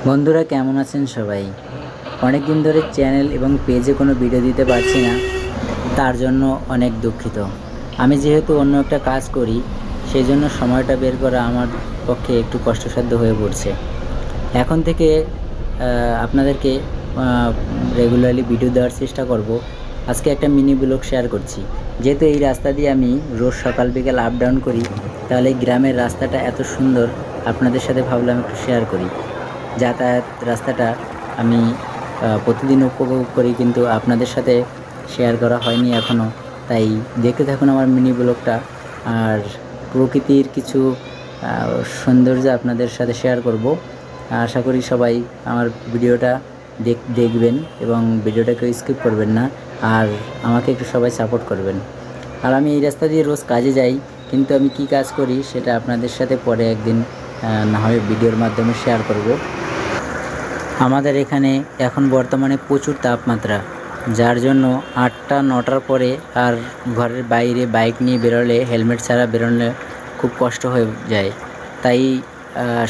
বন্ধুরা কেমন আছেন সবাই? অনেক দিন ধরে চ্যানেল এবং পেজে কোনো ভিডিও দিতে পারছি না, তার জন্য অনেক দুঃখিত। আমি যেহেতু অন্য একটা কাজ করি, সেই জন্য সময়টা বের করা আমার পক্ষে একটু কষ্টসাধ্য হয়ে পড়ছে। এখন থেকে আপনাদেরকে রেগুলারলি ভিডিও দেওয়ার চেষ্টা করব। আজকে একটা মিনি ব্লগ শেয়ার করছি। যেহেতু এই রাস্তা দিয়ে আমি রোজ সকাল বিকেল আপ ডাউন করি, তাহলে গ্রামের রাস্তাটা এত সুন্দর, আপনাদের সাথে ভাবলাম একটু শেয়ার করি। যাতায়াত রাস্তাটা আমি প্রতিদিন উপভোগ করি, কিন্তু আপনাদের সাথে শেয়ার করা হয়নি এখনও। তাই দেখতে থাকুন আমার মিনি ব্লগটা। আর প্রকৃতির কিছু সৌন্দর্য আপনাদের সাথে শেয়ার করব। আশা করি সবাই আমার ভিডিওটা দেখবেন এবং ভিডিওটাকে স্কিপ করবেন না। আর আমাকে একটু সবাই সাপোর্ট করবেন। আর আমি এই রাস্তা দিয়ে রোজ কাজে যাই, কিন্তু আমি কি কাজ করি সেটা আপনাদের সাথে পরে একদিন না হয় ভিডিওর মাধ্যমে শেয়ার করব। আমাদের এখানে এখন বর্তমানে প্রচুর তাপমাত্রা, যার জন্য 8টা-9টার পরে আর ঘরের বাইরে বাইক নিয়ে বেরোলে, হেলমেট ছাড়া বেরোলে খুব কষ্ট হয়ে যায়। তাই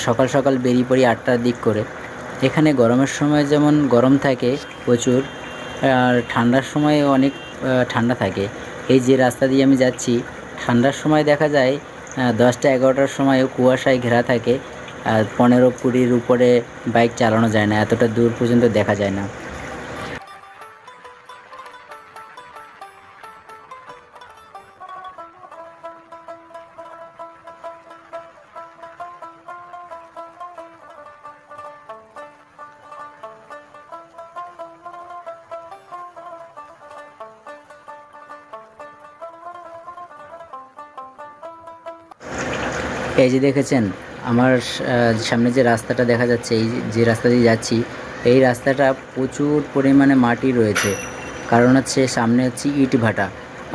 সকাল সকাল বেরিয়ে পড়ি 8টার দিক করে। এখানে গরমের সময় যেমন গরম থাকে প্রচুর, আর ঠান্ডার সময় অনেক ঠান্ডা থাকে। এই যে রাস্তা দিয়ে আমি যাচ্ছি, ঠান্ডার সময় দেখা যায় 10টা-11টার সময়ও কুয়াশায় ঘেরা থাকে। আর 15-20-র উপরে বাইক চালানো যায় না, এতটা দূর পর্যন্ত দেখা যায় না। এই যে দেখেছেন আমার সামনে যে রাস্তাটা দেখা যাচ্ছে, এই যে রাস্তা দিয়ে যাচ্ছি, এই রাস্তাটা প্রচুর পরিমাণে মাটি রয়েছে। কারণ হচ্ছে সামনে হচ্ছে ইট ভাটা,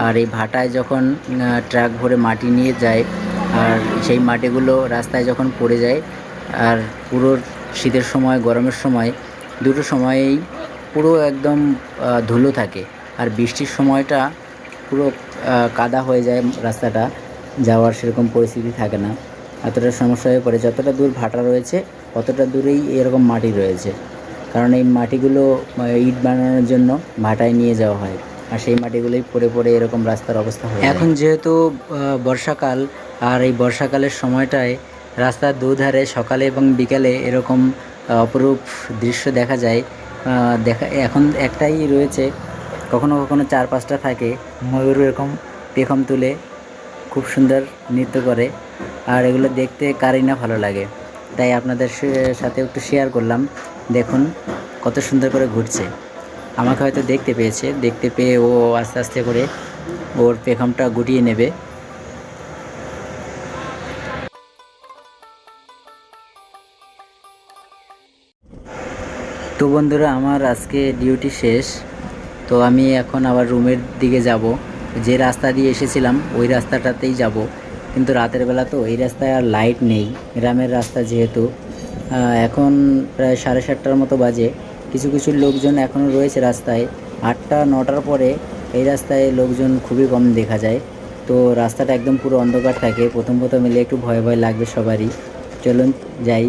আর এই ভাটায় যখন ট্রাক ভরে মাটি নিয়ে যায়, আর সেই মাটিগুলো রাস্তায় যখন পড়ে যায়, আর পুরো শীতের সময় গরমের সময় দুটো সময়েই পুরো একদম ধুলো থাকে। আর বৃষ্টির সময়টা পুরো কাদা হয়ে যায়, রাস্তাটা যাওয়ার সেরকম পরিস্থিতি থাকে না, এতটা সমস্যা হয়ে পড়ে। যতটা দূর ভাটা রয়েছে ততটা দূরেই এরকম মাটি রয়েছে, কারণ এই মাটিগুলো ইট বানানোর জন্য ভাটায় নিয়ে যাওয়া হয়, আর সেই মাটিগুলোই পড়ে পড়ে এরকম রাস্তার অবস্থা হয়। এখন যেহেতু বর্ষাকাল, আর এই বর্ষাকালের সময়টায় রাস্তার দুধারে সকালে এবং বিকালে এরকম অপরূপ দৃশ্য দেখা যায়। এখন একটাই রয়েছে, কখনো কখনো 4-5টা থাকে। ময়ূর এরকম পেখম তুলে খুব সুন্দর নৃত্য করে, আর এগুলো দেখতে কারই না ভালো লাগে। তাই আপনাদের সাথে একটু শেয়ার করলাম। দেখুন কত সুন্দর করে ঘুরছে। আমাকে হয়তো দেখতে পেয়েছে, দেখতে পেয়ে ও আস্তে আস্তে করে ওর পেখমটা গুটিয়ে নেবে। তো বন্ধুরা, আমার আজকে ডিউটি শেষ, তো আমি এখন আবার রুমের দিকে যাব। যে রাস্তা দিয়ে এসেছিলাম ওই রাস্তাটাতেই যাব, কিন্তু রাতের বেলা তো এই রাস্তায় আর লাইট নেই, গ্রামের রাস্তা যেহেতু। এখন প্রায় 7:30টার মতো বাজে। কিছু কিছু লোকজন এখনও রয়েছে রাস্তায়। 8টা-9টার পরে এই রাস্তায় লোকজন খুবই কম দেখা যায়। তো রাস্তাটা একদম পুরো অন্ধকার থাকে। প্রথম এলে একটু ভয় ভয় লাগবে সবারই। চলুন যাই।